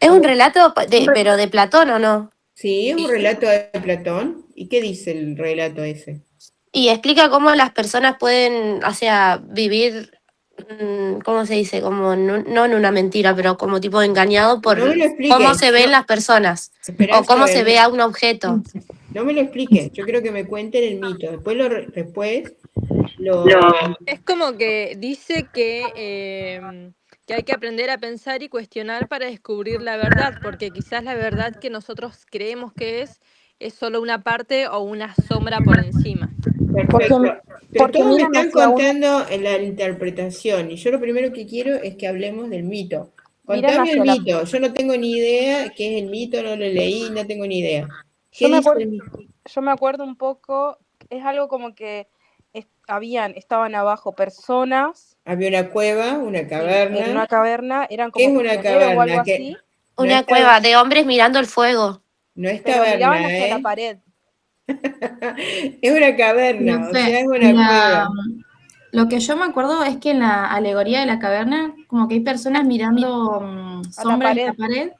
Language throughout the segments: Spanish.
¿Es un relato pero de Platón o no? Sí, es un relato de Platón. ¿Y qué dice el relato ese? Y explica cómo las personas pueden, o sea, vivir, ¿cómo se dice? Como no en una mentira, pero como tipo engañado por No me lo cómo expliques. se ven las personas Esperá o cómo se ve saber. a un objeto. No me lo expliques. Yo quiero que me cuenten el mito. Después lo. Es como que dice que hay que aprender a pensar y cuestionar para descubrir la verdad, porque quizás la verdad que nosotros creemos que es solo una parte o una sombra por encima. Porque, Perfecto. Pero porque todos me miran están hacia uno, contando en la interpretación y yo lo primero que quiero es que hablemos del mito. miran Contame el hacia la... mito. Yo no tengo ni idea qué es el mito, no lo leí, no tengo ni idea. Yo ¿Qué me dice acuerdo, el mito? yo me acuerdo un poco, es algo como que estaban abajo personas, Había una cueva, una sí, en caverna. una caverna, eran ¿Qué es como una prisioneros o algo caverna? así, No Una es, cueva de hombres mirando el fuego. no es pero miraban taberna, hacia la ¿eh? pared. Es una No caverna, o sé, sea, es una cueva. lo que yo me acuerdo es que en la alegoría de la caverna, como que hay personas mirando A la sombras en la pared. pared,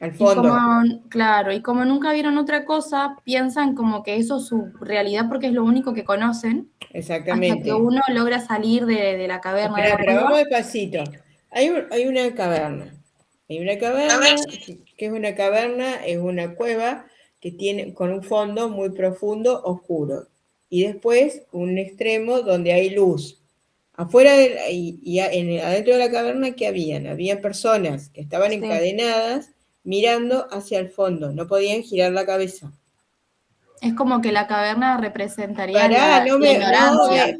Al y como, fondo, claro, y como nunca vieron otra cosa, piensan como que eso es su realidad porque es lo único que conocen, hasta que exactamente. uno logra salir de la caverna, de Espera, la espera, vamos cueva. despacito. Hay una caverna. Hay una caverna, que es una caverna, es una cueva que tiene con un fondo muy profundo, oscuro. Y después un extremo donde hay luz. Adentro de la caverna, ¿qué habían? Había personas que estaban Sí. encadenadas mirando hacia el fondo, no podían girar la cabeza. Es como que la caverna representaría Pará, la ignorancia.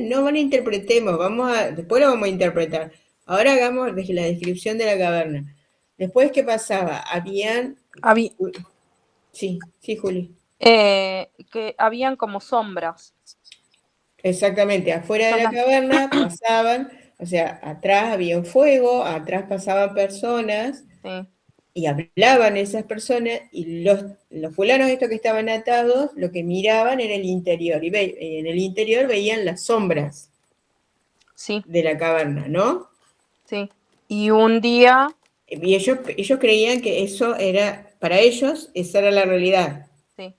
no malinterpretemos, después lo vamos a interpretar. Ahora hagamos la descripción de la caverna. Después, ¿qué pasaba? Sí, sí, Juli. Que habían como sombras. Exactamente, afuera de Son la las... caverna pasaban, o sea, atrás había un fuego, atrás pasaban personas, Sí. y hablaban esas personas y los fulanos estos que estaban atados, lo que miraban era el interior y en el interior veían las sombras Sí, de la caverna, ¿no? sí. Y un día, Y ellos creían que eso era, para ellos, esa era la realidad. sí,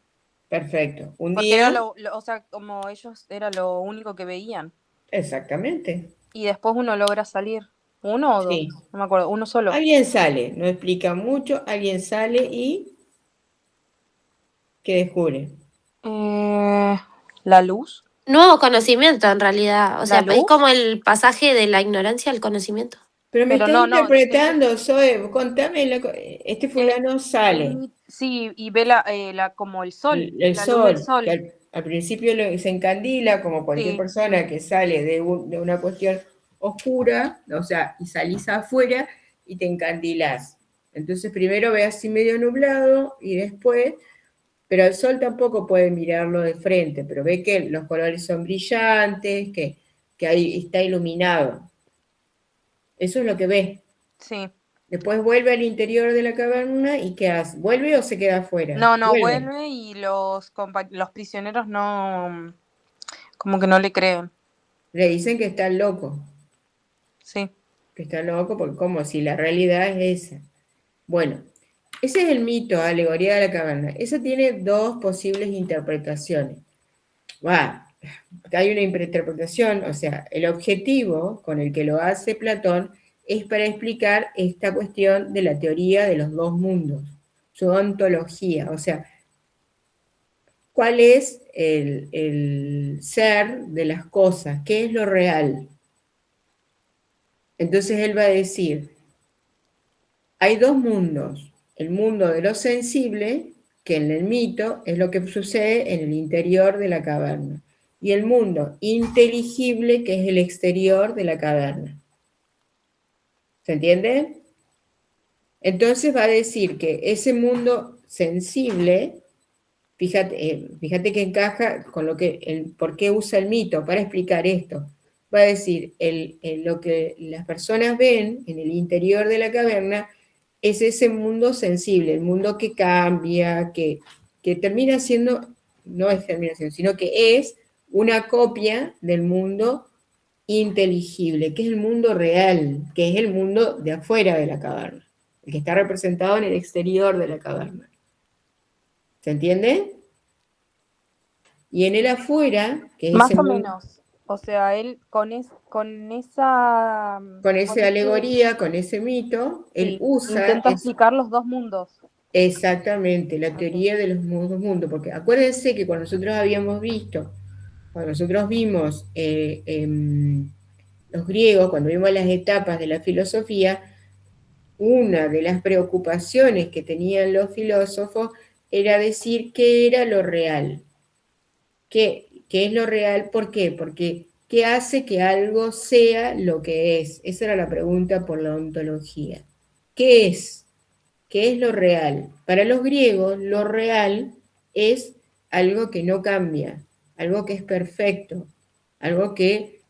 Perfecto. Un porque era día, o sea, como ellos era lo único que veían. exactamente, Y después uno logra salir. ¿Uno o dos? sí. No me acuerdo, uno solo. Alguien sale, no explica mucho, alguien sale y ¿qué descubre? La luz. Nuevo conocimiento en realidad. O La sea, es luz. como el pasaje de la ignorancia al conocimiento. Pero me Pero estás no, interpretando, Zoe, contame, este el, fulano sale. sí, y ve como el sol, El la luz del sol, que sol. al principio se encandila como cualquier Sí, persona que sale de una cuestión oscura, o sea, y salís afuera y te encandilás. Entonces primero ve así medio nublado y después, pero el sol tampoco puede mirarlo de frente, pero ve que los colores son brillantes, que ahí está iluminado. Eso es lo que ve. sí. Después vuelve al interior de la caverna y ¿qué hace? ¿Vuelve o se queda afuera? No, Vuelve. vuelve y los prisioneros no, como que no le creen. Le dicen que está loco. Sí, Que está loco, porque como si la realidad es esa. Bueno, ese es el mito, alegoría de la caverna. Eso tiene dos posibles interpretaciones. Hay una interpretación, o sea, el objetivo con el que lo hace Platón es para explicar esta cuestión de la teoría de los dos mundos, su ontología, o sea, cuál es el ser de las cosas, qué es lo real. Entonces él va a decir, hay dos mundos, el mundo de lo sensible, que en el mito es lo que sucede en el interior de la caverna, y el mundo inteligible, que es el exterior de la caverna. ¿Se entiende? Entonces va a decir que ese mundo sensible, fíjate que encaja con por qué usa el mito para explicar esto. Va a decir, lo que las personas ven en el interior de la caverna es ese mundo sensible, el mundo que cambia, que termina siendo, no es terminación, sino que es una copia del mundo inteligible, que es el mundo real, que es el mundo de afuera de la caverna, el que está representado en el exterior de la caverna. ¿Se entiende? Y en el afuera, que es Más ese o mundo, menos. O sea, él con esa con esa alegoría, con ese mito, él sí, usa intenta explicar los dos mundos. exactamente la teoría de los dos mundos, porque acuérdense que cuando nosotros vimos los griegos, cuando vimos las etapas de la filosofía, una de las preocupaciones que tenían los filósofos era decir qué era lo real. ¿Qué es lo real? ¿Por qué? Porque ¿qué hace que algo sea lo que es? Esa era la pregunta por la ontología. ¿Qué es? ¿Qué es lo real? Para los griegos, lo real es algo que no cambia, algo que es perfecto, algo que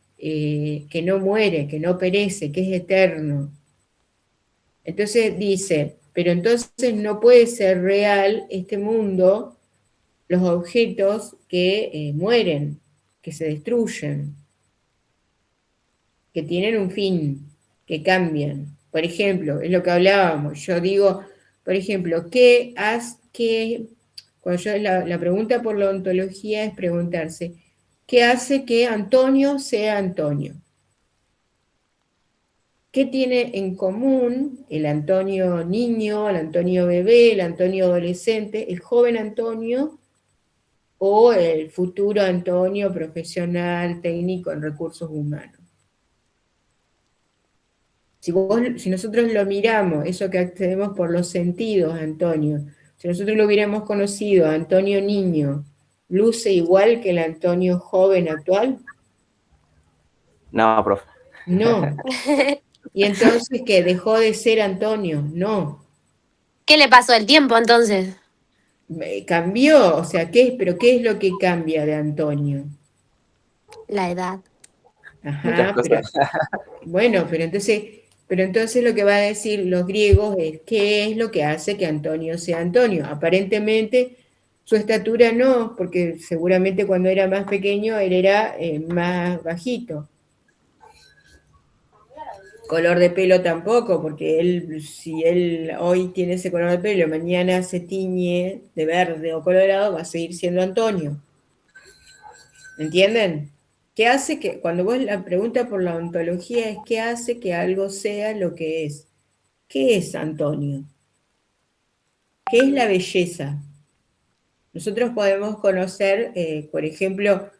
no muere, que no perece, que es eterno. Entonces dice, pero entonces no puede ser real este mundo, los objetos que mueren, que se destruyen, que tienen un fin, que cambian. Por ejemplo, es lo que hablábamos, yo digo, por ejemplo, cuando la pregunta por la ontología es preguntarse, ¿qué hace que Antonio sea Antonio? ¿Qué tiene en común el Antonio niño, el Antonio bebé, el Antonio adolescente, el joven Antonio o el futuro Antonio profesional, técnico en recursos humanos? Si nosotros lo miramos, eso que accedemos por los sentidos, Antonio, si nosotros lo hubiéramos conocido a Antonio niño, ¿luce igual que el Antonio joven actual? No, profe. No. ¿Y entonces qué? ¿Dejó de ser Antonio? No. ¿Qué le pasó el tiempo entonces? Cambió, o sea, ¿pero qué es lo que cambia de Antonio? La edad. Muchas Ajá, cosas. bueno, pero entonces lo que va a decir los griegos es qué es lo que hace que Antonio sea Antonio. Aparentemente su estatura no, porque seguramente cuando era más pequeño él era más bajito. Color de pelo tampoco, porque si él hoy tiene ese color de pelo, mañana se tiñe de verde o colorado, va a seguir siendo Antonio. ¿Entienden? ¿Qué hace que, cuando vos la pregunta por la ontología es qué hace que algo sea lo que es? ¿Qué es Antonio? ¿Qué es la belleza? Nosotros podemos conocer, por ejemplo,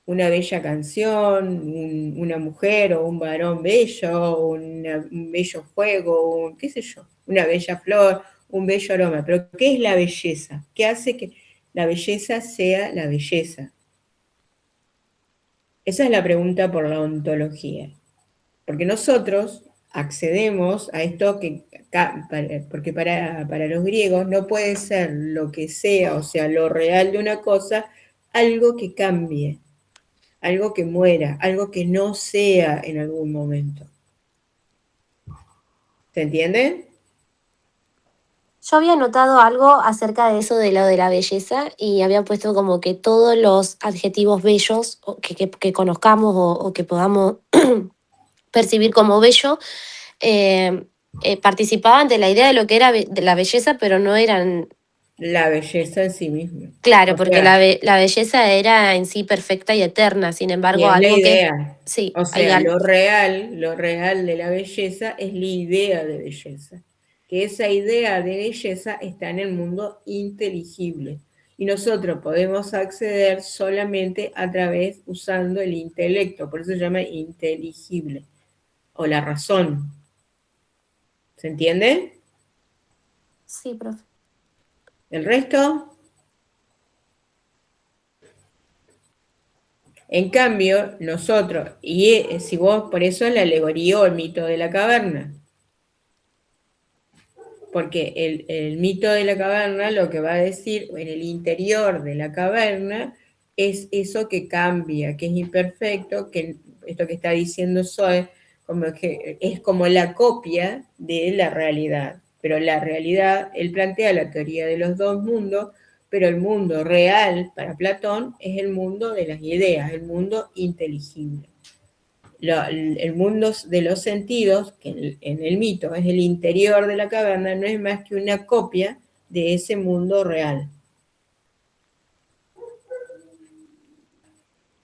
una bella canción, una mujer o un varón bello, un bello fuego, qué sé yo, una bella flor, un bello aroma. Pero ¿qué es la belleza? ¿Qué hace que la belleza sea la belleza? Esa es la pregunta por la ontología. Porque nosotros accedemos a esto porque para los griegos no puede ser lo que sea, o sea, lo real de una cosa, algo que cambie, algo que muera, algo que no sea en algún momento. ¿Se entiende? Yo había notado algo acerca de eso de lo de la belleza y había puesto como que todos los adjetivos bellos que conozcamos o que podamos percibir como bello participaban de la idea de lo que era de la belleza, pero no eran. La belleza en sí misma. Claro, O porque sea, la belleza era en sí perfecta y eterna, sin y embargo, es la algo que. idea. Sí, O hay sea, algo. lo real de la belleza es la idea de belleza. Que esa idea de belleza está en el mundo inteligible. Y nosotros podemos acceder solamente a través usando el intelecto, por eso se llama inteligible, o la razón. ¿Se entiende? Sí, profe. ¿El resto? En cambio, nosotros, y si vos, por eso la alegoría o el mito de la caverna, porque el mito de la caverna lo que va a decir en el interior de la caverna es eso que cambia, que es imperfecto, que esto que está diciendo Zoe, como que es como la copia de la realidad. Pero la realidad, él plantea la teoría de los dos mundos, pero el mundo real para Platón es el mundo de las ideas, el mundo inteligible. el mundo de los sentidos, que en el mito es el interior de la caverna, no es más que una copia de ese mundo real.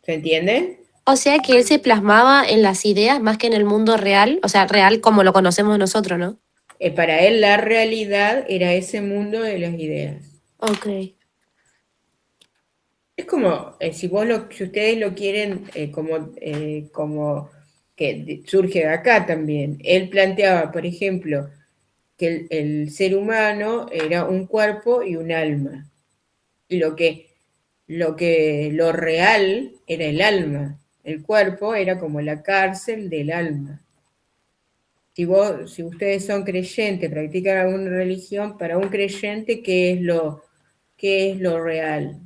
¿Se entiende? O sea que él se plasmaba en las ideas más que en el mundo real, o sea, real como lo conocemos nosotros, ¿no? Para él la realidad era ese mundo de las ideas. Ok. Es como, si ustedes lo quieren, como que surge de acá también. Él planteaba, por ejemplo, que el ser humano era un cuerpo y un alma. Y lo real era el alma. El cuerpo era como la cárcel del alma. Si ustedes son creyentes, practican alguna religión, para un creyente, qué es lo real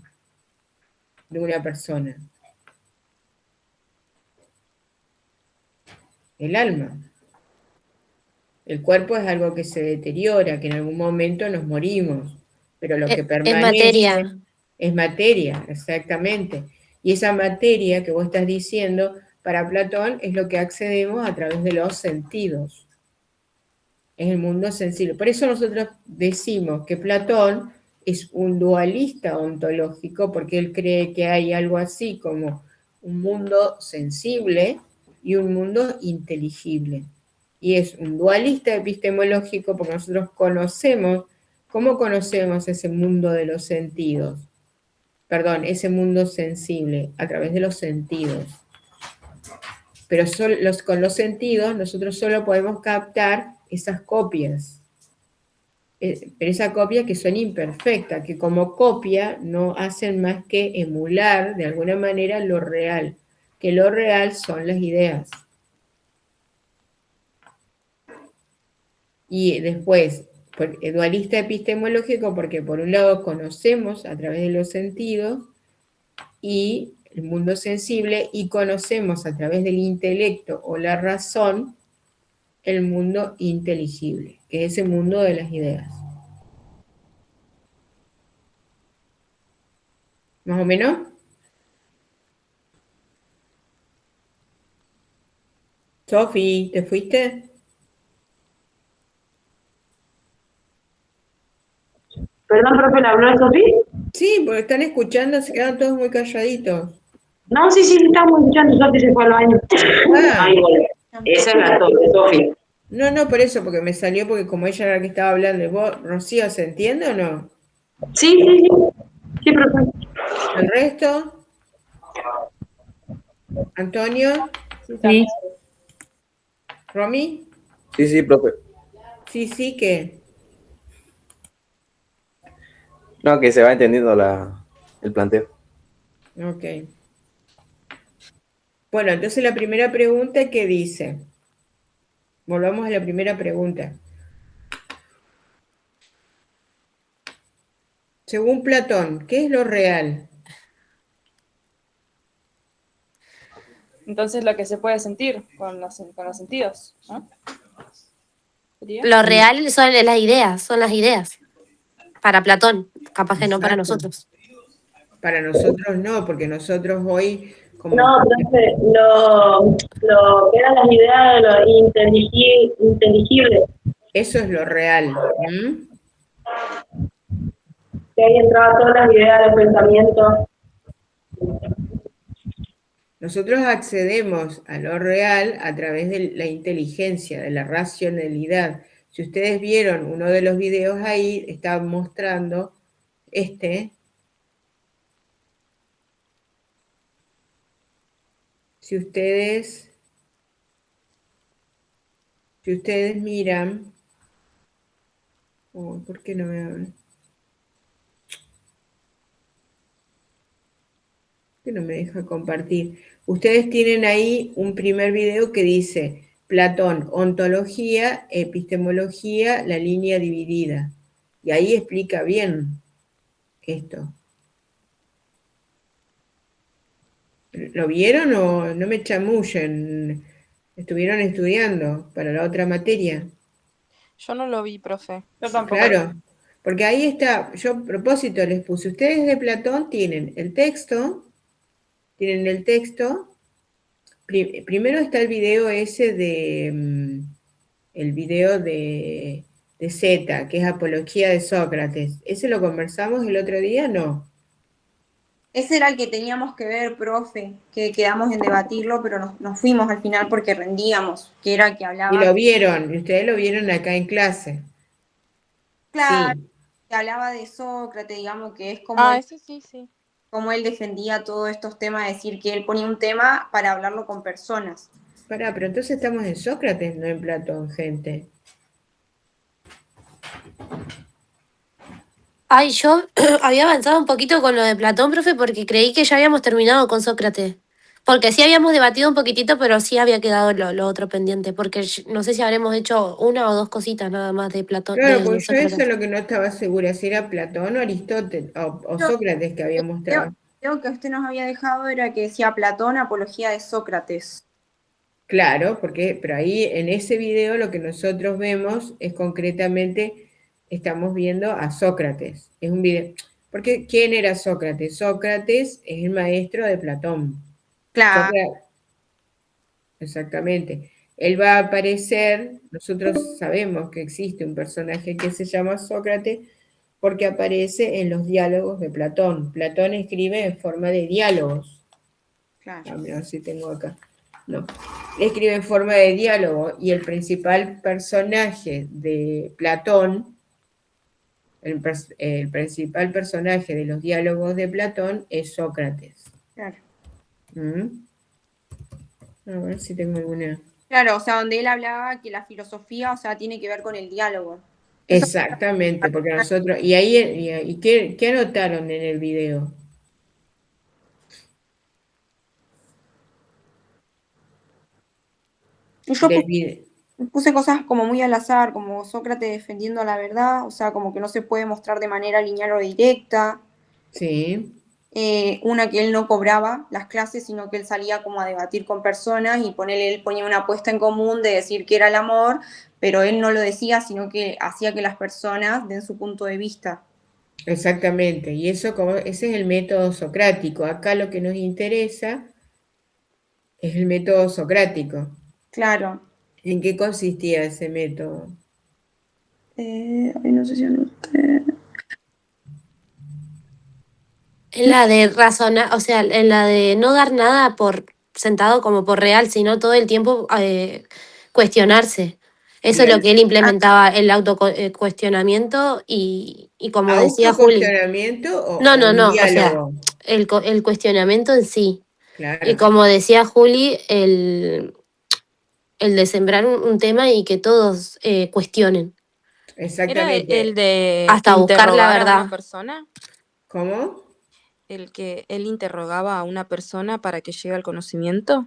de una persona? El alma. El cuerpo es algo que se deteriora, que en algún momento nos morimos, pero lo que Es permanece materia. es materia, exactamente. Y esa materia que vos estás diciendo, para Platón, es lo que accedemos a través de los sentidos. Es el mundo sensible. Por eso nosotros decimos que Platón es un dualista ontológico, porque él cree que hay algo así como un mundo sensible y un mundo inteligible. Y es un dualista epistemológico porque nosotros conocemos, ¿cómo conocemos ese mundo de los sentidos? Perdón, ese mundo sensible, a través de los sentidos. Pero con los sentidos nosotros solo podemos captar esas copias. Pero esas copias que son imperfectas, que como copia no hacen más que emular de alguna manera lo real, que lo real son las ideas. Y después, dualista epistemológico, porque por un lado conocemos a través de los sentidos y el mundo sensible, y conocemos a través del intelecto o la razón el mundo inteligible, que es ese mundo de las ideas. ¿Más o menos? Sofi, ¿te fuiste? Perdón, profe, ¿la habló de Sofía? Sí, porque están escuchando, se quedan todos muy calladitos. No, sí, estamos escuchando, Sofía se fue al baño. Ah. Ahí vuelve. Esa es la Sofía. No, por eso, porque me salió, porque como ella era la que estaba hablando, ¿vos, Rocío, se entiende o no? Sí. Sí, profe. ¿El resto? ¿Antonio? Sí. ¿Romy? Sí, profe. Sí, ¿qué? No, que se va entendiendo el planteo. Ok. Bueno, entonces la primera pregunta, ¿qué dice? Volvamos a la primera pregunta. Según Platón, ¿qué es lo real? Entonces lo que se puede sentir con los sentidos, ¿no? ¿Sería? Lo real son las ideas. Para Platón, capaz que no para Exacto. nosotros. Para nosotros no, porque nosotros hoy... No, profe, lo que eran las ideas de lo inteligible. Eso es lo real. Que ahí entraban todas las ideas de pensamiento. Nosotros accedemos a lo real a través de la inteligencia, de la racionalidad. Si ustedes vieron uno de los videos ahí, estaba mostrando Si ustedes miran... ¿por qué no me hablan? ¿Por qué no me deja compartir? Ustedes tienen ahí un primer video que dice Platón, ontología, epistemología, la línea dividida. Y ahí explica bien esto. ¿Lo vieron o no me chamullen? ¿Estuvieron estudiando para la otra materia? Yo no lo vi, profe. Yo tampoco. Claro, porque ahí está, yo a propósito les puse, ustedes de Platón tienen el texto, primero está el video ese el video de Z, que es Apología de Sócrates. ¿Ese lo conversamos el otro día? No. Ese era el que teníamos que ver, profe, que quedamos en debatirlo, pero nos fuimos al final porque rendíamos, que era que hablaba... Y lo vieron, y ustedes lo vieron acá en clase. Claro, Sí. que hablaba de Sócrates, digamos, que es como, ese sí. como él defendía todos estos temas, decir que él ponía un tema para hablarlo con personas. Pará, pero entonces estamos en Sócrates, no en Platón, gente. Ay, yo había avanzado un poquito con lo de Platón, profe, porque creí que ya habíamos terminado con Sócrates. Porque sí habíamos debatido un poquitito, pero sí había quedado lo otro pendiente, porque no sé si habremos hecho una o dos cositas nada más de Platón, Claro, de pues yo eso Sócrates. es lo que no estaba segura, si era Platón o Aristóteles, o Sócrates que había mostrado. Creo que usted nos había dejado era que decía Platón, apología de Sócrates. Claro, pero ahí en ese video lo que nosotros vemos es concretamente, estamos viendo a Sócrates. Es un video. Porque ¿quién era Sócrates? Sócrates es el maestro de Platón. Claro. Exactamente. Él va a aparecer, nosotros sabemos que existe un personaje que se llama Sócrates porque aparece en los diálogos de Platón. Platón escribe en forma de diálogos. Claro. A ver si tengo acá. No. Escribe en forma de diálogo y el principal personaje de Platón, el principal personaje de los diálogos de Platón es Sócrates. Claro. A ver si tengo alguna. Claro, o sea, donde él hablaba que la filosofía, o sea, tiene que ver con el diálogo. Exactamente, porque nosotros, y ahí, ¿qué anotaron en el video? Y yo Del video. puse cosas como muy al azar, como Sócrates defendiendo la verdad, o sea, como que no se puede mostrar de manera lineal o directa. Sí. Una que él no cobraba las clases, sino que él salía como a debatir con personas y él ponía una apuesta en común de decir que era el amor, pero él no lo decía, sino que hacía que las personas den su punto de vista. Exactamente, y ese es el método socrático. Acá lo que nos interesa es el método socrático. Claro. ¿En qué consistía ese método? No sé si anoté. En la de razonar, o sea, en la de no dar nada por sentado como por real, sino todo el tiempo cuestionarse. Eso es Bien. lo que él implementaba, el autocuestionamiento y como decía Juli. ¿Autocuestionamiento No, o no, un no, o sea, diálogo? el cuestionamiento en sí. Y Claro, como decía Juli, el de sembrar un tema y que todos cuestionen, ¿Era exactamente. el de hasta buscar la interrogar a una verdad. persona? ¿Cómo? ¿El que él interrogaba a una persona para que llegue al conocimiento?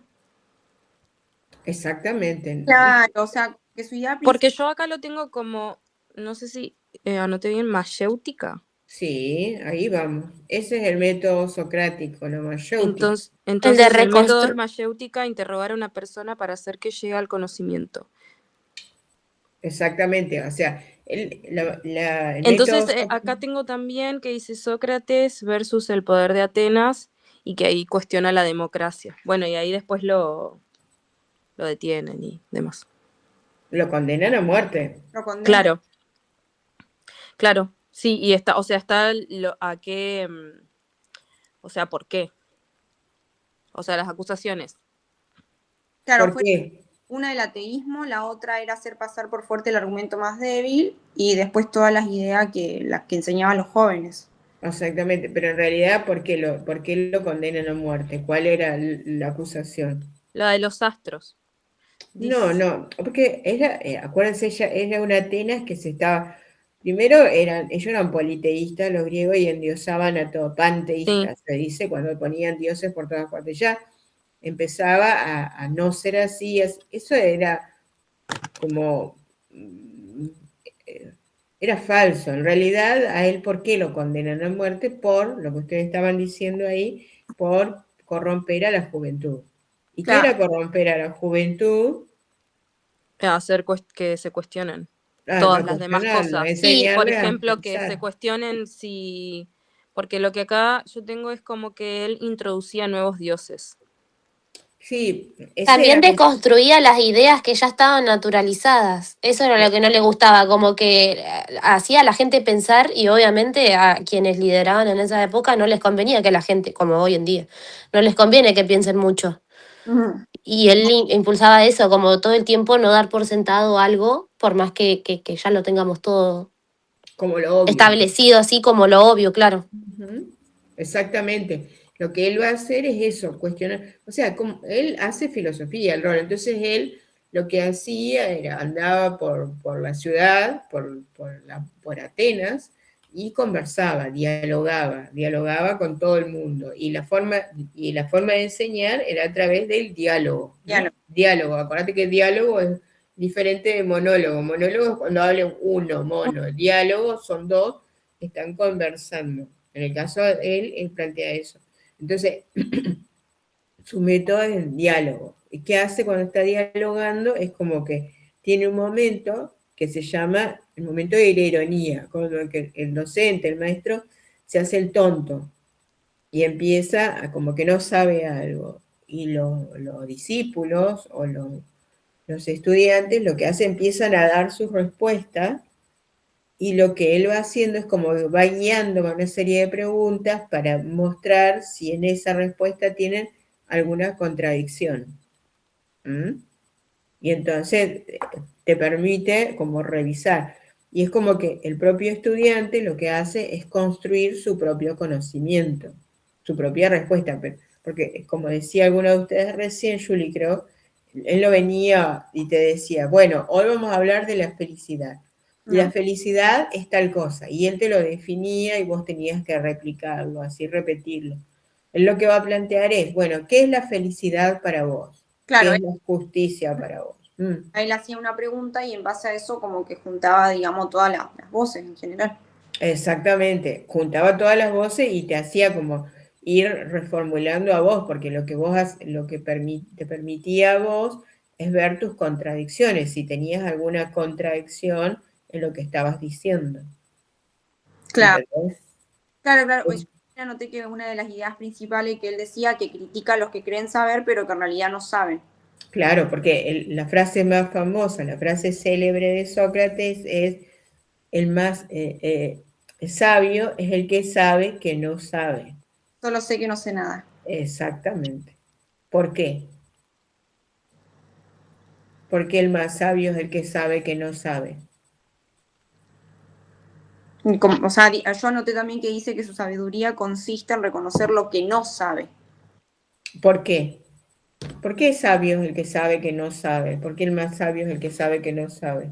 Exactamente. Claro, o sea, que su idea Porque principal. yo acá lo tengo como, no sé si anoté bien, mayéutica. Sí, ahí vamos. Ese es el método socrático, lo mayéutico. Entonces, El de entonces el método es reconstruir. mayéutica, interrogar a una persona para hacer que llegue al conocimiento. Exactamente, o sea, el Entonces, método acá tengo también que dice Sócrates versus el poder de Atenas y que ahí cuestiona la democracia. Bueno, y ahí después lo detienen y demás. lo condenan a muerte. Lo condena. Claro, claro, sí, y está, o sea, está a qué, o sea, ¿por qué? O sea, las acusaciones. Claro, ¿Por fue qué? una el ateísmo, la otra era hacer pasar por fuerte el argumento más débil y después todas las ideas las que enseñaban los jóvenes. Exactamente, pero en realidad, por qué lo condenan a muerte? ¿Cuál era la acusación? La de los astros. No, porque acuérdense, ella era una Atenas que primero ellos eran politeístas, los griegos, y endiosaban a todo, panteístas, se dice, cuando ponían dioses por todas partes. Ya empezaba a no ser así, eso era como, era falso. En realidad, a él, ¿por qué lo condenan a muerte? Por lo que ustedes estaban diciendo ahí, por corromper a la juventud. ¿Y qué Claro. era corromper a la juventud? Hacer que se cuestionen No todas las demás cuestionarlo, cosas. Sí, Por enseñarle a ejemplo, que se pensar. cuestionen si... Porque lo que acá yo tengo es como que él introducía nuevos dioses. Sí, esa También era deconstruía las ideas que ya estaban naturalizadas. Eso era lo que no le gustaba, como que hacía a la gente pensar y obviamente a quienes lideraban en esa época no les convenía que la gente, como hoy en día, no les conviene que piensen mucho. Ujú. Y él impulsaba eso, como todo el tiempo no dar por sentado algo, por más que ya lo tengamos todo como lo obvio. establecido así como lo obvio, claro. Ujú. Exactamente. Lo que él va a hacer es eso, cuestionar. O sea, como él hace filosofía, el rol. Entonces él lo que hacía era andaba por la ciudad, por Atenas, y conversaba, dialogaba con todo el mundo. Y la forma de enseñar era a través del diálogo, ¿no? Diálogo. Diálogo. Acuérdate que diálogo es diferente de monólogo. Monólogo es cuando habla uno, mono. Diálogo son dos que están conversando. En el caso de él plantea eso. Entonces, su método es el diálogo. ¿Y qué hace cuando está dialogando? Es como que tiene un momento que se llama el momento de la ironía, cuando el docente, el maestro, se hace el tonto y empieza a como que no sabe algo. Y los discípulos o los estudiantes lo que hacen, empiezan a dar sus respuestas y lo que él va haciendo es como va guiando con una serie de preguntas para mostrar si en esa respuesta tienen alguna contradicción. ¿Mm? Y entonces te permite como revisar. Y es como que el propio estudiante lo que hace es construir su propio conocimiento, su propia respuesta. Porque como decía alguno de ustedes recién, Julie, creo, él lo venía y te decía, bueno, hoy vamos a hablar de la felicidad. Y la felicidad es tal cosa. Y él te lo definía y vos tenías que replicarlo, así repetirlo. Él lo que va a plantear es, bueno, ¿qué es la felicidad para vos? ¿Qué Claro, es la justicia para vos? él hacía una pregunta y en base a eso como que juntaba, digamos, todas las voces en general. Exactamente, juntaba todas las voces y te hacía como ir reformulando a vos, porque lo que lo que te permitía a vos es ver tus contradicciones, si tenías alguna contradicción en lo que estabas diciendo. Claro, ¿Entendés? claro. Yo anoté que una de las ideas principales que él decía que critica a los que creen saber, pero que en realidad no saben. Claro, porque la frase más famosa, la frase célebre de Sócrates es el más sabio es el que sabe que no sabe. Solo sé que no sé nada. Exactamente. ¿Por qué? Porque el más sabio es el que sabe que no sabe. O sea, yo anoté también que dice que su sabiduría consiste en reconocer lo que no sabe. ¿Por qué? ¿Por qué sabio es el que sabe que no sabe? ¿Por qué el más sabio es el que sabe que no sabe?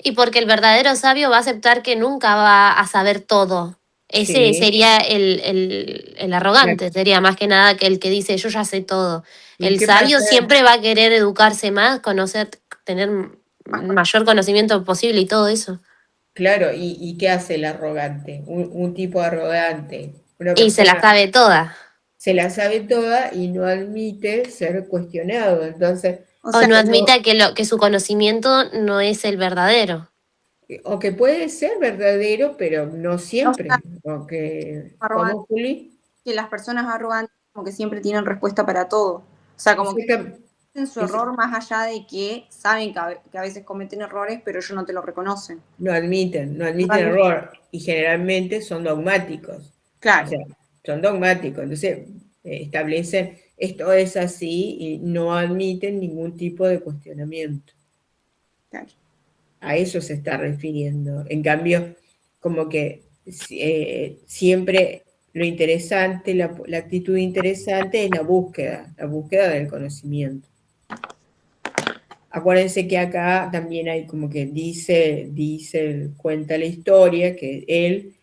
Y porque el verdadero sabio va a aceptar que nunca va a saber todo. Ese Sí, sería el arrogante, sería más que nada que el que dice yo ya sé todo. ¿y El qué sabio pasa? siempre va a querer educarse más, conocer, tener mayor conocimiento posible y todo eso. Claro, ¿y qué hace el arrogante? Un tipo arrogante, una Y se la persona sabe toda. se la sabe toda y no admite ser cuestionado. Entonces, O O sea, no admita que su conocimiento no es el verdadero. o que puede ser verdadero, pero no no siempre. sabe O que, arrogante, ¿cómo, Juli? que las personas arrogantes como que siempre tienen respuesta para todo. O sea, como que Exactam- hacen su es- error más allá de que saben que a veces cometen errores, pero ellos no te lo reconocen. no admiten Realmente, error y generalmente son dogmáticos. O claro, sea, son dogmáticos. Entonces, establecen esto es así y no admiten ningún tipo de cuestionamiento. claro. A eso se está refiriendo. En cambio, como que siempre lo interesante, la actitud interesante es la búsqueda del conocimiento. Acuérdense que acá también hay como que cuenta la historia que él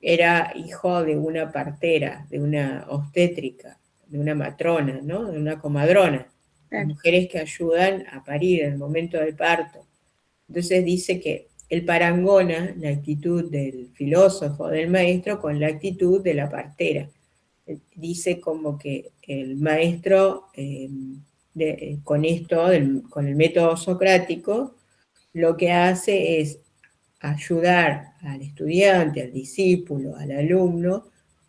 era hijo de una partera, de una obstétrica, de una matrona, ¿no? De una comadrona, las Claro. mujeres que ayudan a parir en el momento del parto. Entonces dice que él parangona la actitud del filósofo, del maestro, con la actitud de la partera. Dice como que el maestro, con esto, con el método socrático, lo que hace es ayudar al estudiante, al discípulo, al alumno,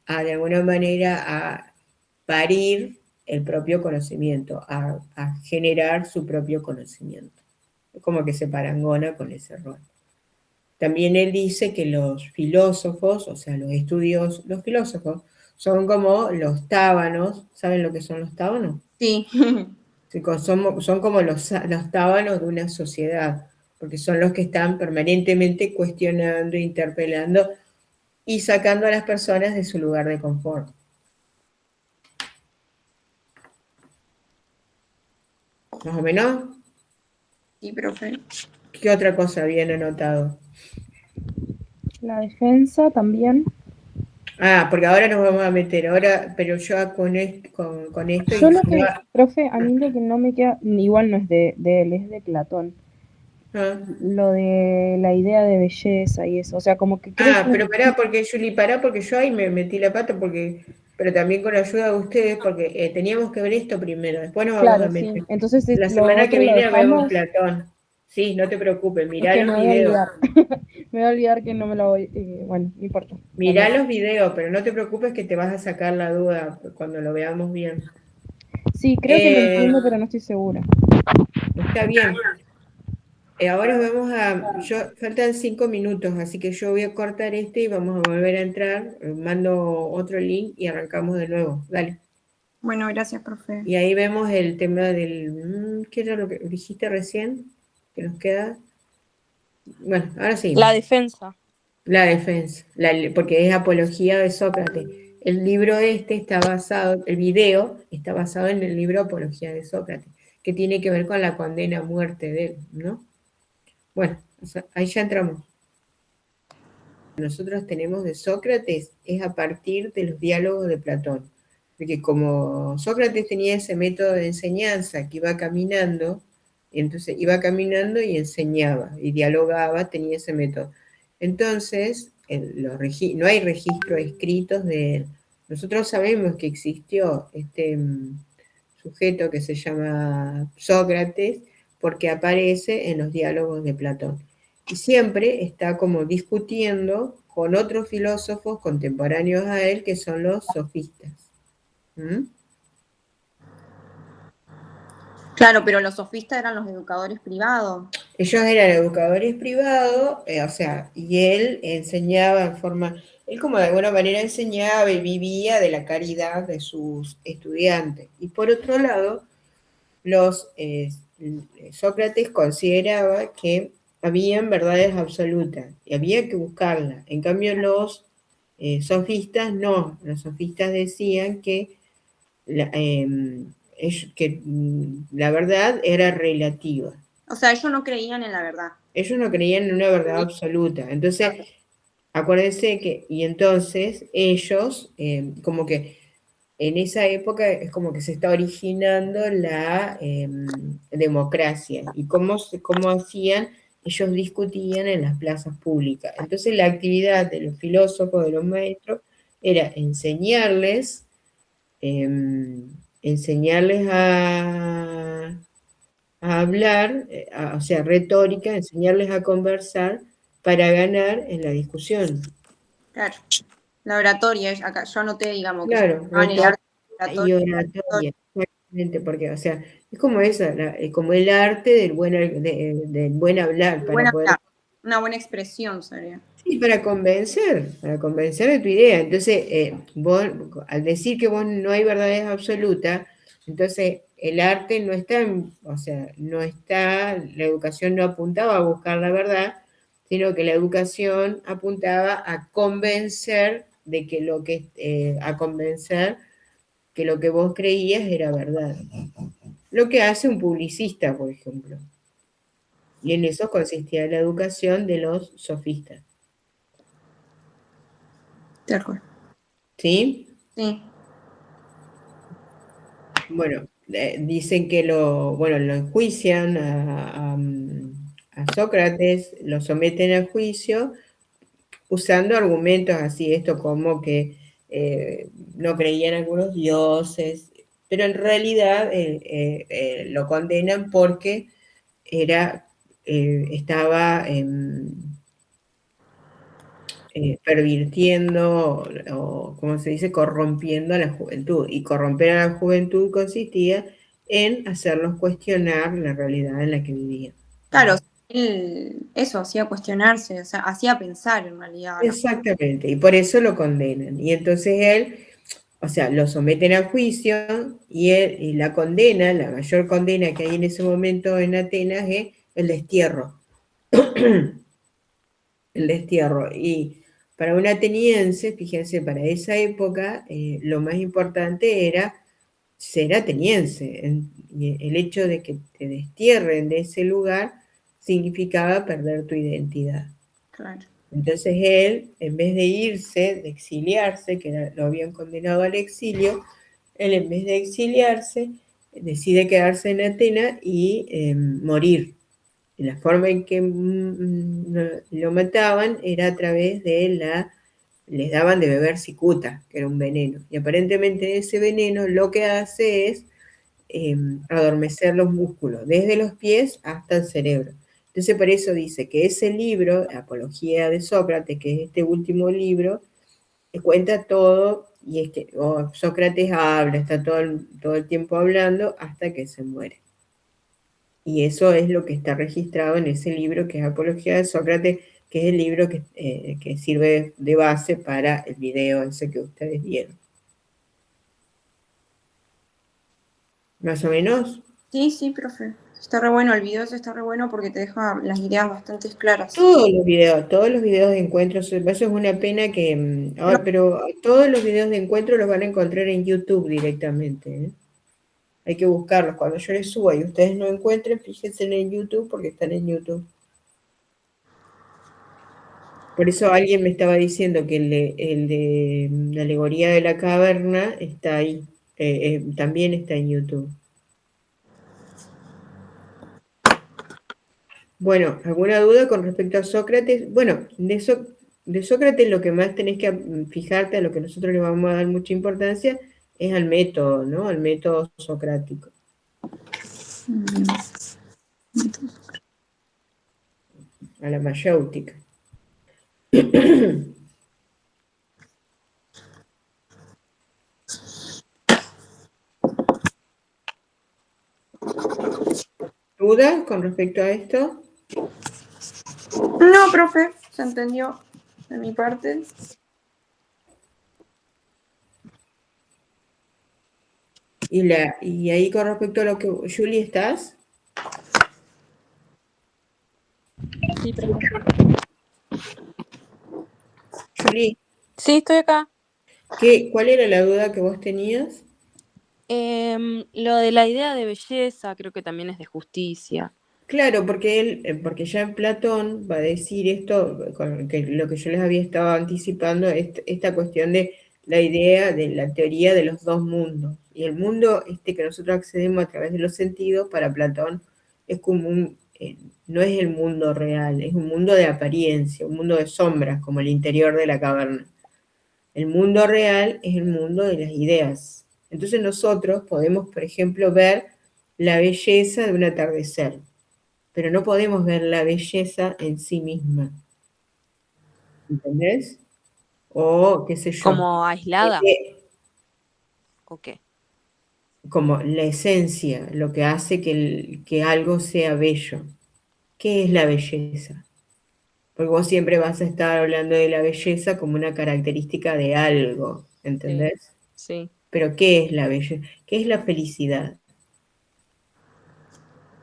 a de alguna manera a parir el propio conocimiento, a generar su propio conocimiento. Es como que se parangona con ese rol. También él dice que los filósofos, o sea, los filósofos son como los tábanos. ¿Saben lo que son los tábanos? Sí. Son como los tábanos de una sociedad, porque son los que están permanentemente cuestionando, interpelando y sacando a las personas de su lugar de confort. ¿Más o menos? Sí, profe. ¿Qué otra cosa habían anotado? La defensa también. Porque ahora nos vamos a meter, pero yo con esto... Yo lo que, profe, a mí lo que no me queda, igual no es de él, es de Platón. Lo de la idea de belleza y eso, o sea, como que creo que... pero pará, porque yo ahí me metí la pata, pero también con la ayuda de ustedes, porque teníamos que ver esto primero, después nos vamos a meter. Sí. Entonces, la semana que viene vemos Platón. Sí, no te preocupes, mirá los videos. Me voy a olvidar que no me lo voy, bueno, no importa. Mirá los videos, pero no te preocupes que te vas a sacar la duda cuando lo veamos bien. Sí, creo que lo entiendo, pero no estoy segura. Está bien. Ahora faltan 5 minutos, así que yo voy a cortar y vamos a volver a entrar. Mando otro link y arrancamos de nuevo. Dale. Bueno, gracias, profe. Y ahí vemos el tema del... ¿Qué era lo que dijiste recién? ¿Que nos queda? Bueno, ahora sí. La defensa. La defensa, porque es apología de Sócrates. El libro el video está basado en el libro Apología de Sócrates, que tiene que ver con la condena a muerte de él, ¿no? Bueno, ahí ya entramos. Nosotros tenemos de Sócrates es a partir de los diálogos de Platón, porque como Sócrates tenía ese método de enseñanza que iba caminando, entonces iba caminando y enseñaba y dialogaba, tenía ese método. Entonces, no hay registros escritos de él. Nosotros sabemos que existió este sujeto que se llama Sócrates porque aparece en los diálogos de Platón. Y siempre está como discutiendo con otros filósofos contemporáneos a él, que son los sofistas. ¿Mm? Claro, pero los sofistas eran los educadores privados. Ellos eran educadores privados, y él enseñaba en forma, él como de alguna manera enseñaba y vivía de la caridad de sus estudiantes. Y por otro lado, Sócrates consideraba que habían verdades absolutas y había que buscarlas. En cambio, los sofistas no. Los sofistas decían que la verdad era relativa. O sea, ellos no creían en la verdad. Ellos no creían en una verdad absoluta. Entonces, acuérdense y entonces ellos, como que en esa época es como que se está originando la democracia. ¿Y cómo hacían? Ellos discutían en las plazas públicas. Entonces la actividad de los filósofos, de los maestros, era enseñarles a hablar, o sea, retórica, enseñarles a conversar para ganar en la discusión. Claro. La oratoria, acá yo anoté, digamos, que claro, el arte y oratoria, exactamente, porque, o sea, es como como el arte del buen hablar. Una buena expresión sería. Sí, para convencer de tu idea. Entonces, vos, al decir que vos no hay verdades absolutas, entonces el arte no está, la educación no apuntaba a buscar la verdad, sino que la educación apuntaba a convencer de que lo que vos creías era verdad. Lo que hace un publicista, por ejemplo. Y en eso consistía la educación de los sofistas. De acuerdo. ¿Sí? Sí. Bueno, dicen que lo enjuician a Sócrates, lo someten a juicio usando argumentos así, esto como que no creían algunos dioses, pero en realidad lo condenan porque estaba pervirtiendo o, como se dice, corrompiendo a la juventud. Y corromper a la juventud consistía en hacerlos cuestionar la realidad en la que vivían. Claro, él eso hacía cuestionarse, o sea, hacía pensar en realidad. Exactamente, y por eso lo condenan. Y entonces él, o sea, lo someten a juicio y la condena, la mayor condena que hay en ese momento en Atenas es el destierro. El destierro. Y para un ateniense, fíjense, para esa época, lo más importante era ser ateniense. Y el hecho de que te destierren de ese lugar significaba perder tu identidad. Claro. Entonces él, en vez de irse, de exiliarse, que lo habían condenado al exilio, él en vez de exiliarse, decide quedarse en Atenas y morir. Y la forma en que lo mataban era a través de les daban de beber cicuta, que era un veneno. Y aparentemente ese veneno lo que hace es adormecer los músculos, desde los pies hasta el cerebro. Entonces por eso dice que ese libro, Apología de Sócrates, que es este último libro, cuenta todo, y es que Sócrates habla, está todo el tiempo hablando hasta que se muere. Y eso es lo que está registrado en ese libro que es Apología de Sócrates, que es el libro que sirve de base para el video ese que ustedes vieron. ¿Más o menos? Sí, profe. Está re bueno, el video está re bueno porque te deja las ideas bastante claras. Todos los videos de encuentro, eso es una pena que ahora, pero todos los videos de encuentro los van a encontrar en YouTube directamente, ¿eh? Hay que buscarlos. Cuando yo les suba y ustedes no encuentren, fíjense en YouTube porque están en YouTube. Por eso alguien me estaba diciendo que el de la alegoría de la caverna está ahí, también está en YouTube. Bueno, ¿alguna duda con respecto a Sócrates? Bueno, de Sócrates lo que más tenés que fijarte, a lo que nosotros le vamos a dar mucha importancia, es al método, ¿no? Al método socrático. A la mayéutica. ¿Dudas con respecto a esto? No, profe, se entendió de mi parte. Y ahí con respecto a lo que... Julie, ¿estás? Sí, profe. Julie. Sí, estoy acá. ¿Cuál era la duda que vos tenías? Lo de la idea de belleza creo que también es de justicia. Claro, porque ya en Platón va a decir esto, que lo que yo les había estado anticipando, esta cuestión de la idea de la teoría de los dos mundos. Y el mundo que nosotros accedemos a través de los sentidos, para Platón, es como no es el mundo real, es un mundo de apariencia, un mundo de sombras, como el interior de la caverna. El mundo real es el mundo de las ideas. Entonces nosotros podemos, por ejemplo, ver la belleza de un atardecer, pero no podemos ver la belleza en sí misma. ¿Entendés? O qué sé yo. ¿Como aislada? ¿O qué? Como la esencia, lo que hace que algo sea bello. ¿Qué es la belleza? Porque vos siempre vas a estar hablando de la belleza como una característica de algo, ¿entendés? Sí. Pero ¿qué es la belleza? ¿Qué es la felicidad?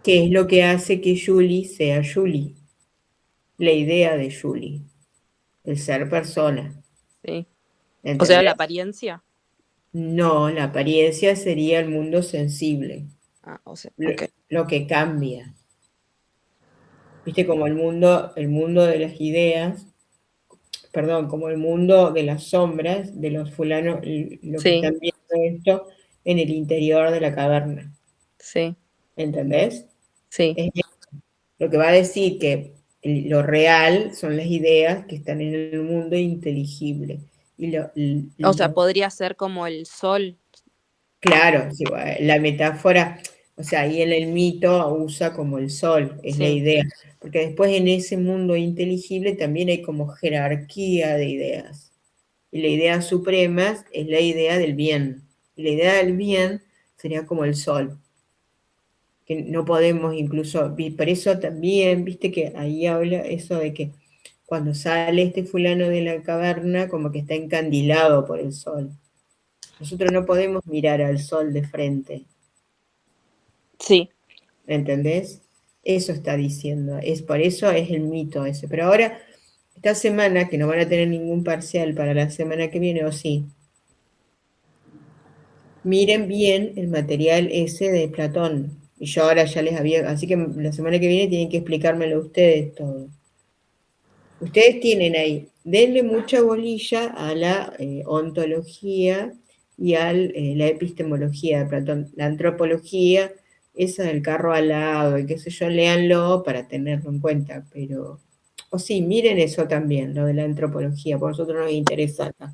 ¿Qué es lo que hace que Julie sea Julie? La idea de Julie, el ser persona. Sí. ¿Entendés? O sea, la apariencia. No, la apariencia sería el mundo sensible. O sea, lo que cambia. Viste, como el mundo de las ideas, perdón, como el mundo de las sombras, de los fulanos, lo que están viendo esto en el interior de la caverna. Sí. ¿Entendés? Sí. Lo que va a decir que lo real son las ideas que están en el mundo inteligible. O sea, podría ser como el sol. Claro, sí, la metáfora, O sea, ahí en el mito usa como el sol, es la Sí. idea. Porque después en ese mundo inteligible también hay como jerarquía de ideas. Y la idea suprema es la idea del bien. Y la idea del bien sería como el sol. Que no podemos incluso, por eso también, viste que ahí habla eso de que cuando sale este fulano de la caverna, como que está encandilado por el sol. Nosotros no podemos mirar al sol de frente. Sí. ¿Entendés? Eso está diciendo. Por eso es el mito ese. Pero ahora, esta semana, que no van a tener ningún parcial para la semana que viene, o sí, miren bien el material ese de Platón. Y yo ahora ya les había, así que la semana que viene tienen que explicármelo ustedes todo. Ustedes tienen ahí, denle mucha bolilla a la ontología y a la epistemología de Platón. La antropología, esa del carro alado y qué sé yo, léanlo para tenerlo en cuenta, pero... O sí, miren eso también, lo de la antropología, por nosotros nos interesa acá.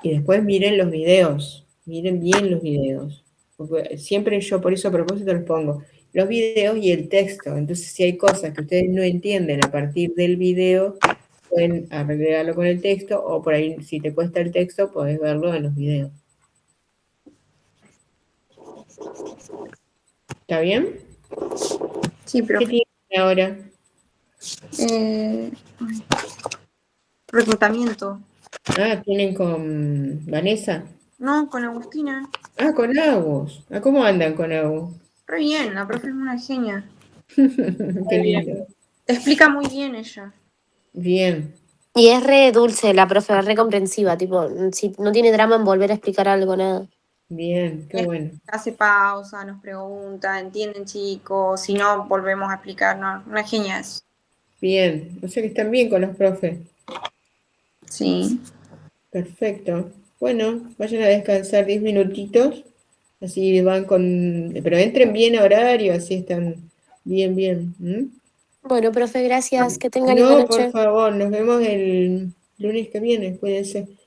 Y después miren los videos, miren bien los videos. Porque siempre yo por eso a propósito les pongo los videos y el texto. Entonces si hay cosas que ustedes no entienden a partir del video, pueden arreglarlo con el texto o por ahí si te cuesta el texto, podés verlo en los videos. ¿Está bien? Sí, pero... ¿Qué tienen ahora? Reclutamiento. Ah, ¿tienen con Vanessa? No, con Agustina. Ah, con Agus. Ah, ¿cómo andan con Agus? Re bien, la profe es una genia. Qué lindo. Explica muy bien ella. Bien. Y es re dulce la profe, re comprensiva, tipo, si no tiene drama en volver a explicar algo, nada. Bien, qué bueno. Hace pausa, nos pregunta, ¿entienden, chicos? Si no, volvemos a explicar, ¿no? Una genia es. Bien, o sea que están bien con los profes. Sí. Perfecto. Bueno, vayan a descansar 10 minutitos, así van con... Pero entren bien a horario, así están bien, bien. ¿Mm? Bueno, profe, gracias, que tenga linda No, por noche. favor, nos vemos el lunes que viene, cuídense.